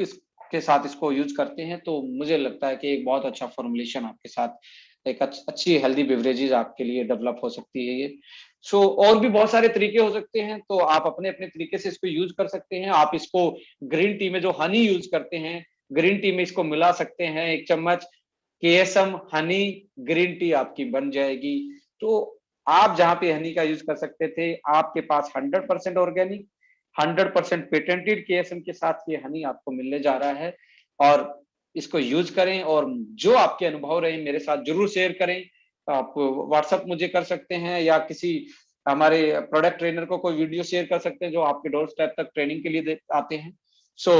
के साथ इसको यूज करते हैं तो मुझे लगता है कि एक बहुत अच्छा फॉर्मुलेशन आपके साथ एक अच्छी हेल्दी बेवरेजेस आपके लिए डेवलप हो सकती है ये। सो और भी बहुत सारे तरीके हो सकते हैं, तो आप अपने अपने तरीके से इसको यूज कर सकते हैं। आप इसको ग्रीन टी में जो हनी यूज करते हैं, ग्रीन टी में इसको मिला सकते हैं। 1 चम्मच केएसएम हनी ग्रीन टी आपकी बन जाएगी। तो आप जहां पे हनी का यूज कर सकते थे, आपके पास 100% ऑर्गेनिक 100% पेटेंटेड केएसएम के साथ ये हनी आपको मिलने जा रहा है। और इसको यूज करें और जो आपके अनुभव रहे मेरे साथ जरूर शेयर करें। आप व्हाट्सएप मुझे कर सकते हैं या किसी हमारे प्रोडक्ट ट्रेनर को कोई वीडियो शेयर कर सकते हैं जो आपके डोर स्टेप तक ट्रेनिंग के लिए आते हैं। सो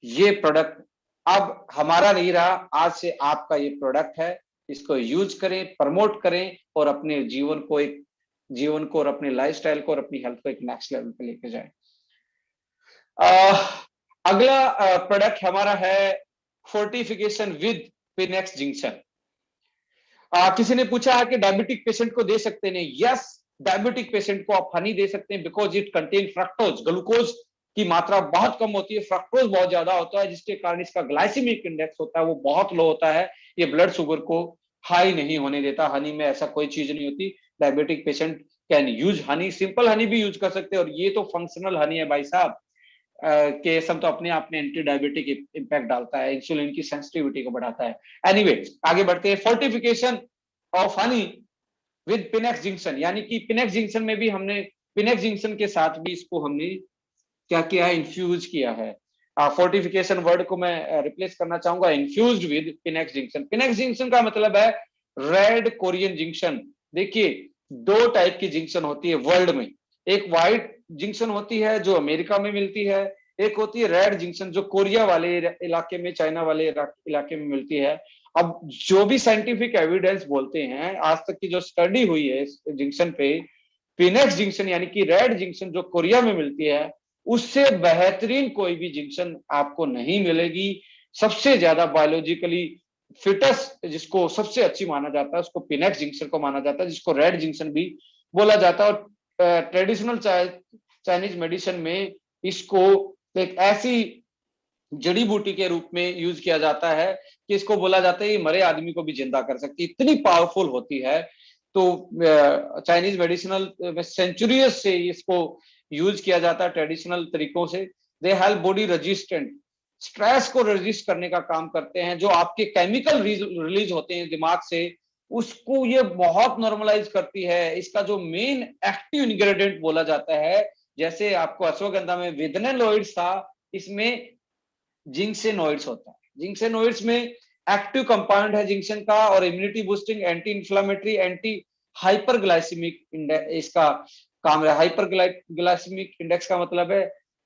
ये प्रोडक्ट अब हमारा नहीं रहा, आज से आपका ये प्रोडक्ट है। इसको यूज करें, प्रमोट करें और अपने जीवन को और अपने लाइफस्टाइल को और अपनी हेल्थ को एक नेक्स्ट लेवल पे लेके जाएं। अगला प्रोडक्ट हमारा है फोर्टिफिकेशन विद पिनेक्स जिंक्शन। किसी ने पूछा है कि डायबिटिक पेशेंट को दे सकते नहीं? यस, डायबिटिक पेशेंट को आप हनी दे सकते हैं because it contain fructose. Glucose की मात्रा बहुत कम होती है, फ्रक्टोज बहुत ज्यादा होता है, जिसके कारण इसका ग्लाइसेमिक इंडेक्स होता है वो बहुत लो होता है। ये ब्लड शुगर को हाई नहीं होने देता। हनी में ऐसा कोई चीज नहीं होती। Diabetic patient can use Honey, simple Honey भी यूज कर सकते हैं। और ये तो फंक्शनल हनी है भाई साहब। के सब तो अपने आप में एंटी डायबिटिक इम्पैक्ट डालता है, इंसुलिन की सेंसिटिविटी को बढ़ाता है। एनीवे आगे बढ़ते हैं। फोर्टिफिकेशन ऑफ हनी विद पिनेक्स जिंक्शन, यानी कि पिनेक्स जिंक्शन में भी हमने पिनेक्स जिंक्शन के साथ भी इसको हमने क्या किया है, इन्फ्यूज किया है। फोर्टिफिकेशन वर्ड को मैं रिप्लेस करना चाहूंगा इन्फ्यूज्ड विद पिनेक्स जिंक्शन। पिनेक्स जिंक्शन का मतलब है रेड कोरियन जिंक्शन। देखिए 2 टाइप की जिंक्शन होती है वर्ल्ड में। एक व्हाइट जिंक्शन होती है जो अमेरिका में मिलती है, एक होती है रेड जिंक्शन जो कोरिया वाले इलाके में, चाइना वाले इलाके में मिलती है। अब जो भी साइंटिफिक एविडेंस बोलते हैं, आज तक की जो स्टडी हुई है इस जिंक्शन पे, पिनेक्स जिंक्शन यानी कि रेड जिंक्शन जो कोरिया में मिलती है उससे बेहतरीन कोई भी जिंक्शन आपको नहीं मिलेगी। सबसे ज्यादा बायोलॉजिकली फिटेस्ट जिसको सबसे अच्छी माना जाता है उसको पिनेक्स जिंक्शन को माना जाता है, जिसको रेड जिंक्शन भी बोला जाता है। और ट्रेडिशनल चाइनीज मेडिसिन में इसको एक ऐसी जड़ी बूटी के रूप में यूज किया जाता है कि इसको बोला जाता है ये मरे आदमी को भी जिंदा कर सकती है, इतनी पावरफुल होती है। तो चाइनीज मेडिसिनल में सेंचुरीज से इसको यूज किया जाता है ट्रेडिशनल तरीकों से। They help body resistant, stress को रेजिस्ट करने का काम करते हैं। जो आपके केमिकल रिलीज होते हैं दिमाग से उसको ये बहुत नॉर्मलाइज करती है। इसका जो मेन एक्टिव इंग्रेडिएंट बोला जाता है, जैसे आपको अश्वगंधा में विदनेलॉइड्स था, इसमें जिंक्सेनोइड्स होता है। जिंक्सेनोइड्स में एक्टिव कंपाउंड है जिंक्शन का, और immunity boosting, anti inflammatory, anti hyperglycaemic इसका काम है। हाइपरग्लाइसेमिक इंडेक्स का मतलब है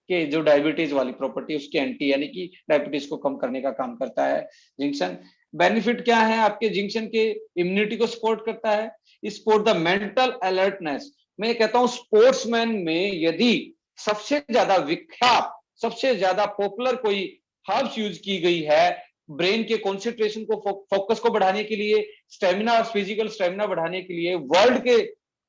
कि जो डायबिटीज वाली प्रॉपर्टी उसकी एंटी, यानी कि डायबिटीज को कम करने का काम करता है जिंक्शन। बेनिफिट क्या है आपके जिंक्शन के? इम्यूनिटी को सपोर्ट करता है, सपोर्ट द मेंटल अलर्टनेस। मैं कहता हूं स्पोर्ट्समैन में यदि सबसे ज्यादा विख्यात, सबसे ज्यादा पॉपुलर कोई हर्ब्स यूज की गई है ब्रेन के कॉन्सेंट्रेशन को, फोकस को बढ़ाने के लिए, स्टेमिना और फिजिकल स्टेमिना बढ़ाने के लिए, वर्ल्ड के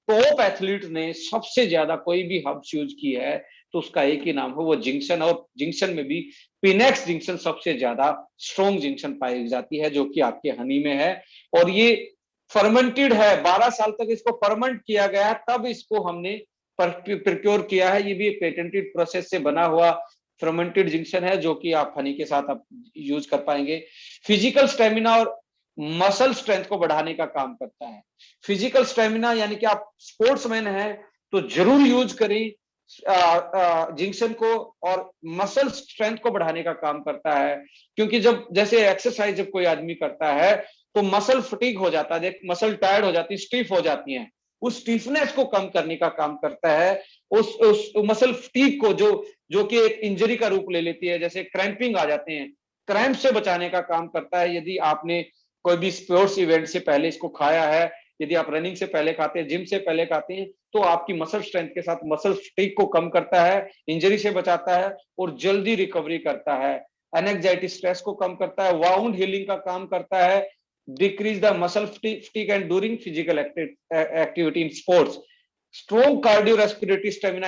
टॉप एथलीट ने सबसे ज्यादा कोई भी हर्ब्स यूज की है तो उसका एक ही नाम है, वो जिंक्शन। और जिंक्शन में भी पिनेक्स जिंक्शन सबसे ज्यादा स्ट्रॉन्ग जिंक्शन पाई जाती है जो कि आपके हनी में है। और ये फर्मेंटेड है, 12 साल तक इसको फर्मेंट किया गया है, तब इसको हमने प्रिक्योर किया है। ये भी एक पेटेंटेड प्रोसेस से बना हुआ फर्मेंटेड जिंक्शन है जो कि आप हनी के साथ आप यूज कर पाएंगे। फिजिकल स्टेमिना और मसल स्ट्रेंथ को बढ़ाने का काम करता है। फिजिकल स्टेमिना यानी कि आप स्पोर्ट्समैन हैं तो जरूर यूज करें जिंक्शन को। और मसल स्ट्रेंथ को बढ़ाने का काम करता है, क्योंकि जब जैसे एक्सरसाइज जब कोई आदमी करता है तो मसल फटीग हो जाता है, मसल टायर्ड हो जाती है, स्टिफ हो जाती है, उस स्टिफनेस को कम करने का काम करता है। उस मसल फटीग को जो कि एक इंजरी का रूप ले लेती है, जैसे क्रैम्पिंग आ जाते हैं, क्रैम्प से बचाने का काम करता है। यदि आपने कोई भी स्पोर्ट्स इवेंट से पहले इसको खाया है, यदि आप रनिंग से पहले खाते हैं, जिम से पहले खाते हैं, तो आपकी मसल स्ट्रेंथ के साथ मसल फटीग को कम करता है, इंजरी से बचाता है और जल्दी रिकवरी करता है। एनेक्जाइटी स्ट्रेस को कम करता है, वाउंड हीलिंग का काम करता है, decrease the muscle fatigue and during physical activity in sports. Strong cardiorespiratory stamina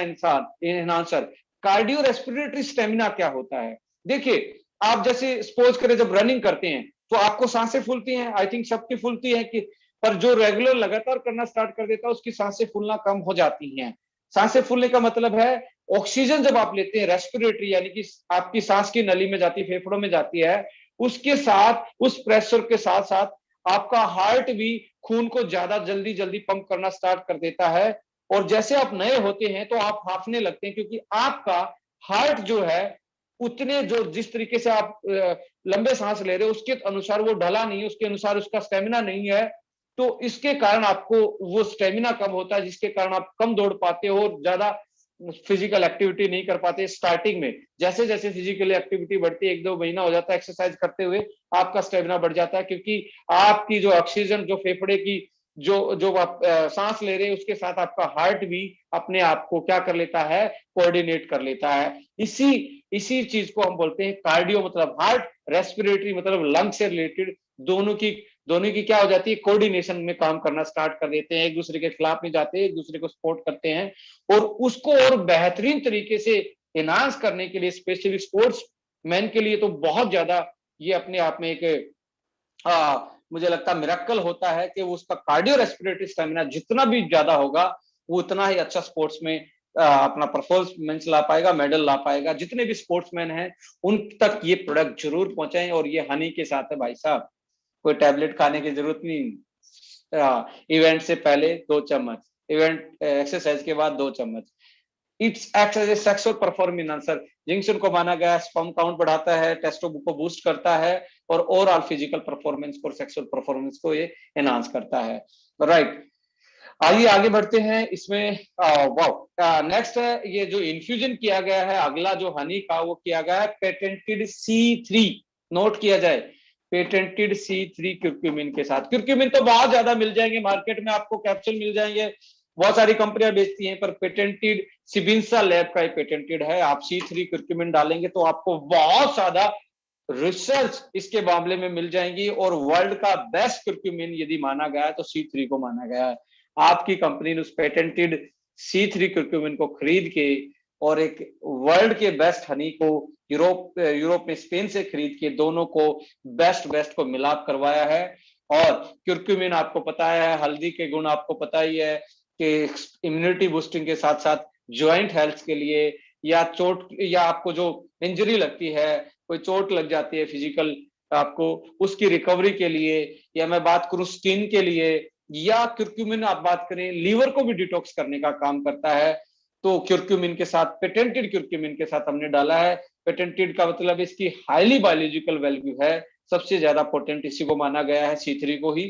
enhancer. Cardiorespiratory stamina क्या होता है? देखिए, आप जैसे सपोज करें जब रनिंग करते हैं तो आपको सांसें फूलती हैं, आई थिंक सबकी फूलती है कि, पर जो रेगुलर लगातार करना स्टार्ट कर देता है उसकी सांसें फूलना कम हो जाती हैं। सांसें फूलने का मतलब है ऑक्सीजन जब आप लेते हैं रेस्पिरेटरी यानी कि आपकी सांस की नली में जाती है, फेफड़ों में जाती है, उसके साथ उस प्रेशर के साथ साथ आपका हार्ट भी खून को ज्यादा जल्दी जल्दी पंप करना स्टार्ट कर देता है। और जैसे आप नए होते हैं तो आप हांफने लगते हैं क्योंकि आपका हार्ट जो है उतने जो जिस तरीके से आप लंबे सांस ले रहे हो उसके अनुसार वो ढला नहीं है, उसके अनुसार उसका स्टेमिना नहीं है। तो इसके कारण आपको वो स्टेमिना कम होता है जिसके कारण आप कम दौड़ पाते हो और ज्यादा फिजिकल एक्टिविटी नहीं कर पाते स्टार्टिंग में। जैसे जैसे फिजिकल एक्टिविटी बढ़ती है, 1-2 महीना हो जाता है एक्सरसाइज करते हुए, आपका स्टेमिना बढ़ जाता है क्योंकि आपकी जो ऑक्सीजन जो फेफड़े की जो जो आप सांस ले रहे हैं उसके साथ आपका हार्ट भी अपने आप को क्या कर लेता है, कोऑर्डिनेट कर लेता है। इसी इसी चीज को हम बोलते हैं कार्डियो, मतलब हार्ट, रेस्पिरेटरी मतलब लंग से रिलेटेड, दोनों की क्या हो जाती है, कोऑर्डिनेशन में काम करना स्टार्ट कर देते हैं, एक दूसरे के खिलाफ नहीं जाते, एक दूसरे को सपोर्ट करते हैं। और उसको और बेहतरीन तरीके से एनहांस करने के लिए स्पेशली स्पोर्ट्स मैन के लिए तो बहुत ज्यादा ये अपने आप में एक मुझे लगता है मिरेकल होता है कि उसका कार्डियो रेस्पिरेटरी स्टेमिना जितना भी ज्यादा होगा वो उतना ही अच्छा स्पोर्ट्स में अपना परफॉर्मेंस ला पाएगा, मेडल ला पाएगा। जितने भी स्पोर्ट्समैन हैं उन तक ये प्रोडक्ट जरूर पहुंचाएं। और ये हनी के साथ है भाई साहब, कोई टैबलेट खाने की जरूरत नहीं। इवेंट से पहले 2 चम्मच, इवेंट एक्सरसाइज के बाद 2 चम्मच। It's act as a sexual perform enhancer. जिंक्शन को माना गया स्पर्म काउंट बढ़ाता है, टेस्टोस्टेरोन को बूस्ट करता है और ओवरऑल फिजिकल परफॉर्मेंस को, सेक्सुअल परफॉर्मेंस को ये एनहांस करता है। राइट, आइए आगे बढ़ते हैं इसमें। वाओ, नेक्स्ट है ये जो इन्फ्यूजन किया गया है अगला जो हनी का, वो किया गया है पेटेंटेड C3। नोट किया जाए, पेटेंटेड C3 क्यूरक्यूमिन के साथ। क्यूरक्यूमिन तो बहुत ज्यादा मिल जाएंगे मार्केट में, आपको कैप्सूल मिल जाएंगे, बहुत सारी कंपनियां बेचती हैं, पर पेटेंटेड सिबिंसा लैब का पेटेंटेड है। आप C3 क्यूरक्यूमिन डालेंगे तो आपको बहुत ज्यादा रिसर्च इसके मामले में मिल जाएंगी। और वर्ल्ड का बेस्ट क्यूरक्यूमिन यदि माना गया है तो C3 को माना गया है। आपकी कंपनी ने उस पेटेंटेड C3 क्यूरक्यूमिन को खरीद के और एक वर्ल्ड के बेस्ट हनी को यूरोप में स्पेन से खरीद के दोनों को बेस्ट को मिलाप करवाया है। और क्यूरक्यूमिन आपको पता है, हल्दी के गुण आपको पता ही है कि इम्यूनिटी बूस्टिंग के साथ साथ ज्वाइंट हेल्थ के लिए, या चोट या आपको जो इंजरी लगती है, कोई चोट लग जाती है फिजिकल आपको, उसकी रिकवरी के लिए, या मैं बात करूं स्किन के लिए, या क्यूरक्यूमिन आप बात करें लीवर को भी डिटॉक्स करने का काम करता है। तो क्यूरक्यूमिन के साथ, पेटेंटेड क्यूरक्यूमिन के साथ हमने डाला है। पेटेंटेड का मतलब इसकी हाईली बायोलॉजिकल वैल्यू है, सबसे ज्यादा पोटेंट इसी को माना गया है, C3 को ही।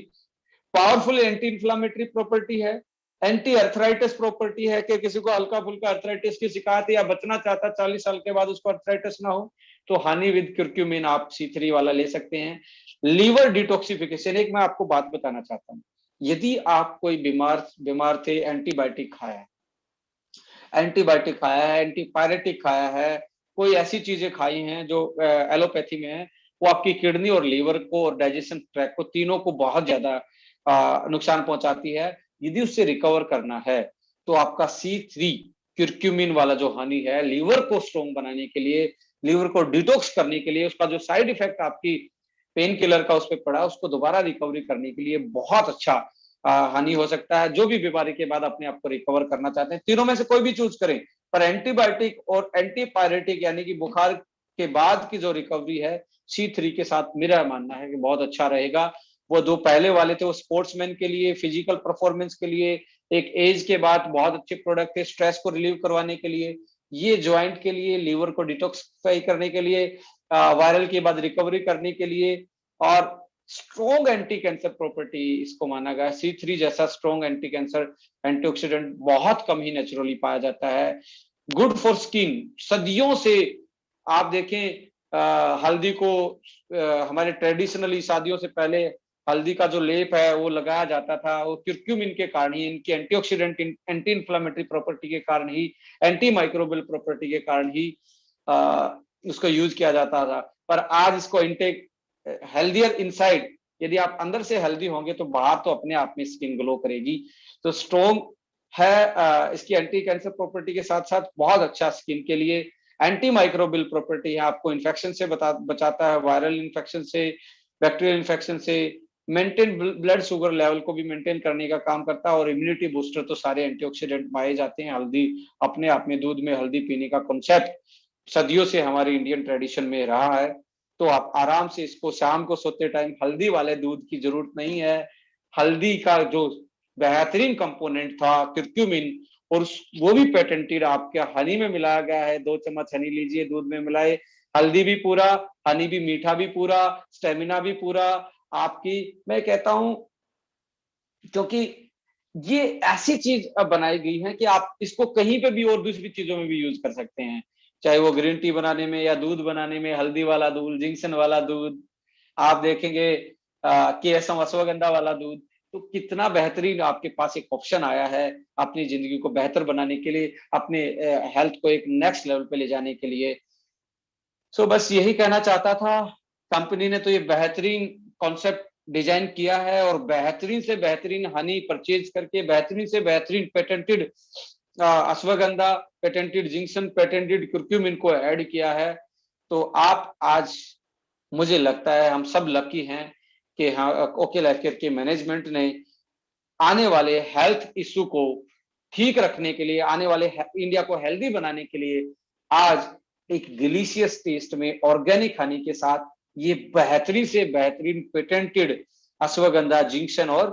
पावरफुल एंटी इंफ्लामेटरी प्रॉपर्टी है, एंटी अर्थराइटिस प्रॉपर्टी है कि किसी को हल्का फुल्का अर्थराइटिस की शिकायत या बचना चाहता 40 साल के बाद उसको अर्थराइटिस ना हो, तो हनी विद क्यूरक्यूमिन आप C3 वाला ले सकते हैं। लीवर डिटॉक्सिफिकेशन, एक मैं आपको बात बताना चाहता हूँ, यदि आप कोई बीमार थे, एंटीबायोटिक खाया है, एंटीपायरेटिक खाया है, कोई ऐसी चीजें खाई हैं जो एलोपैथी में है, वो आपकी किडनी और लीवर को और डाइजेशन ट्रैक को, तीनों को बहुत ज्यादा नुकसान पहुंचाती है। यदि उससे रिकवर करना है तो आपका C3 क्यूरक्यूमिन वाला जो हनी है, लीवर को स्ट्रॉन्ग बनाने के लिए, लीवर को डिटॉक्स करने के लिए, उसका जो साइड इफेक्ट आपकी पेन किलर का उस पर पड़ा, उसको दोबारा रिकवरी करने के लिए बहुत अच्छा हानि हो सकता है। जो भी बीमारी के बाद अपने आप को रिकवर करना चाहते हैं, तीनों में से कोई भी चूज करें, पर एंटीबायोटिक और एंटीपायरेटिक यानी कि बुखार के बाद की जो रिकवरी है, C3 के साथ मेरा मानना है कि बहुत अच्छा रहेगा। वो दो पहले वाले थे वो स्पोर्ट्समैन के लिए, फिजिकल परफॉर्मेंस के लिए, एक एज के बाद बहुत अच्छे प्रोडक्ट थे, स्ट्रेस को रिलीव करवाने के लिए। ये ज्वाइंट के लिए, लीवर को डिटॉक्सिफाई करने के लिए, वायरल के बाद रिकवरी करने के लिए, और स्ट्रॉन्ग एंटी कैंसर प्रॉपर्टी इसको माना गया। C3 जैसा स्ट्रॉन्ग एंटी कैंसर एंटीऑक्सीडेंट बहुत कम ही नेचुरली पाया जाता है। गुड फॉर स्किन, सदियों से आप देखें हल्दी को हमारे ट्रेडिशनली शादियों से पहले हल्दी का जो लेप है वो लगाया जाता था, वो क्यूरक्यूमिन के कारण ही, इनकी एंटीऑक्सीडेंट, एंटी इन्फ्लामेटरी प्रॉपर्टी के कारण ही, एंटी माइक्रोबियल प्रॉपर्टी के कारण ही उसको यूज किया जाता था। पर आज इसको इंटेक हेल्दियर इनसाइड यदि आप अंदर से हेल्दी होंगे तो बाहर तो अपने आप में स्किन ग्लो करेगी। तो स्ट्रोंग है, इसकी एंटी कैंसर प्रॉपर्टी के साथ साथ बहुत अच्छा स्किन के लिए। एंटी माइक्रोबियल प्रॉपर्टी है, आपको इन्फेक्शन से बचाता है, वायरल इन्फेक्शन से, बैक्टीरियल इन्फेक्शन से। मेंटेन ब्लड शुगर लेवल को भी मेंटेन करने का काम करता है, और इम्यूनिटी बूस्टर तो सारे एंटीऑक्सीडेंट पाए जाते हैं। हल्दी अपने आप में, दूध में हल्दी पीने का कॉन्सेप्ट सदियों से हमारे इंडियन ट्रेडिशन में रहा है। तो आप आराम से इसको शाम को सोते टाइम हल्दी वाले दूध की जरूरत नहीं है। हल्दी का जो बेहतरीन कंपोनेंट था क्यूरक्यूमिन, और वो भी पेटेंटेड आपके हनी में मिलाया गया है। 2 चम्मच हनी लीजिए, दूध में मिलाए, हल्दी भी पूरा, हनी भी मीठा भी पूरा, स्टेमिना भी पूरा आपकी। मैं कहता हूं क्योंकि ये ऐसी चीज अब बनाई गई है कि आप इसको कहीं पे भी और दूसरी चीजों में भी यूज कर सकते हैं, चाहे वो ग्रीन टी बनाने में या दूध बनाने में, हल्दी वाला दूध, जिंक्शन वाला दूध, आप देखेंगे केएसएम अश्वगंधा वाला दूध। तो कितना बेहतरीन आपके पास एक ऑप्शन आया है अपनी जिंदगी को बेहतर बनाने के लिए, अपने हेल्थ को एक नेक्स्ट लेवल पे ले जाने के लिए। सो बस यही कहना चाहता था। कंपनी ने तो ये बेहतरीन कॉन्सेप्ट डिजाइन किया है, और बेहतरीन से बेहतरीन हनी परचेज करके, बेहतरीन से बेहतरीन पेटेंटेड अश्वगंधा, पेटेंटेड जिंक्शन, पेटेंटेड कुर्क्यूमिन को ऐड किया है। तो आप आज, मुझे लगता है हम सब लकी हैं कि हाँ, ओके लाइफ केयर के मैनेजमेंट ने आने वाले हेल्थ इशू को ठीक रखने के लिए, आने वाले इंडिया को हेल्दी बनाने के लिए, आज एक डिलीशियस टेस्ट में ऑर्गेनिक हनी के साथ ये बेहतरीन से बेहतरीन पेटेंटेड अश्वगंधा, जिंक्शन और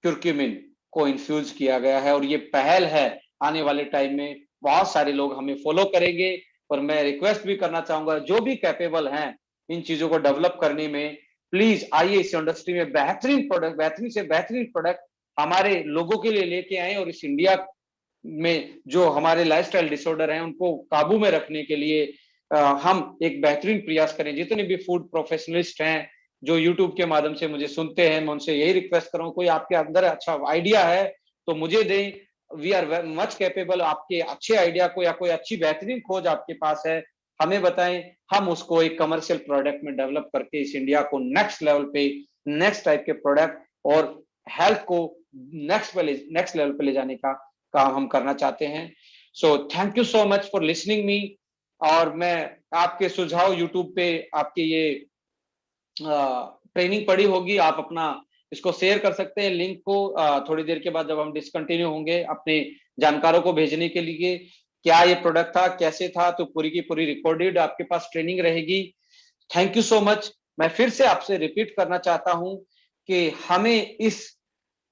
क्यूरक्यूमिन को इन्फ्यूज किया गया है। और ये पहल है, आने वाले टाइम में बहुत सारे लोग हमें फॉलो करेंगे। और मैं रिक्वेस्ट भी करना चाहूंगा, जो भी कैपेबल हैं इन चीजों को डेवलप करने में, प्लीज आइए इस इंडस्ट्री में बेहतरीन प्रोडक्ट, बेहतरीन से बेहतरीन प्रोडक्ट हमारे लोगों के लिए लेके आए, और इस इंडिया में जो हमारे लाइफस्टाइल डिसऑर्डर हैं उनको काबू में रखने के लिए हम एक बेहतरीन प्रयास करें। जितने भी फूड प्रोफेशनलिस्ट हैं जो यूट्यूब के माध्यम से मुझे सुनते हैं, मैं उनसे यही रिक्वेस्ट करूँ, कोई आपके अंदर अच्छा आइडिया है तो मुझे दें। We are much capable. आपके अच्छे आइडिया को या कोई अच्छी बेहतरीन खोज आपके पास है, हमें बताएं। हम उसको एक कमर्शियल प्रोडक्ट में डेवलप करके इस इंडिया को नेक्स्ट लेवल पे, नेक्स्ट टाइप के प्रोडक्ट और हेल्थ को नेक्स्ट लेवल पे ले जाने का काम हम करना चाहते हैं। So thank you so much for listening me. और मैं आपके सुझाव यूट्यूब पे आपके ये ट्रेनिंग पड़ी होगी, आप अपना इसको शेयर कर सकते हैं लिंक को। थोड़ी देर के बाद जब हम डिसकंटिन्यू होंगे, अपने जानकारों को भेजने के लिए क्या ये प्रोडक्ट था, कैसे था, तो पूरी की पूरी रिकॉर्डेड आपके पास ट्रेनिंग रहेगी। Thank you so much. मैं फिर से आपसे रिपीट करना चाहता हूं कि हमें इस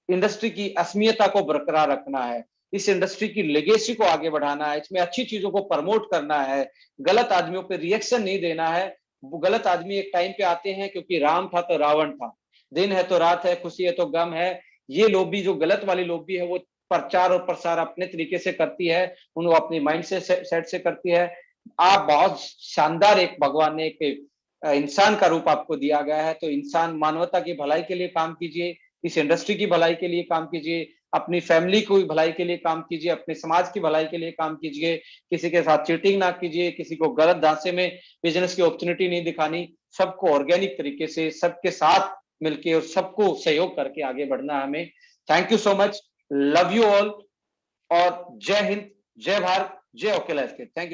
इंडस्ट्री की अस्मियता को बरकरार रखना है, इस इंडस्ट्री की लेगेसी को आगे बढ़ाना है, इसमें अच्छी चीजों को प्रमोट करना है, गलत आदमियों पे रिएक्शन नहीं देना है। वो गलत आदमी एक टाइम पे आते हैं, क्योंकि राम था तो रावण था, दिन है तो रात है, खुशी है तो गम है। ये लॉबी, जो गलत वाली लॉबी है, वो प्रचार और प्रसार अपने तरीके से करती है, उनको अपनी माइंड से सेट से करती है। आप बहुत शानदार, एक भगवान ने एक इंसान का रूप आपको दिया गया है, तो इंसान मानवता की भलाई के लिए काम कीजिए, इस इंडस्ट्री की भलाई के लिए काम कीजिए, अपनी फैमिली की भलाई के लिए काम कीजिए, अपने समाज की भलाई के लिए काम कीजिए। किसी के साथ चीटिंग ना कीजिए, किसी को गलत धांसे में बिजनेस की अपॉर्चुनिटी नहीं दिखानी, सबको ऑर्गेनिक तरीके से सबके साथ मिलके और सबको सहयोग करके आगे बढ़ना है हमें। Thank you so much, love you all, और जय हिंद, जय भारत, जय ओके लाइफ के। Thank you.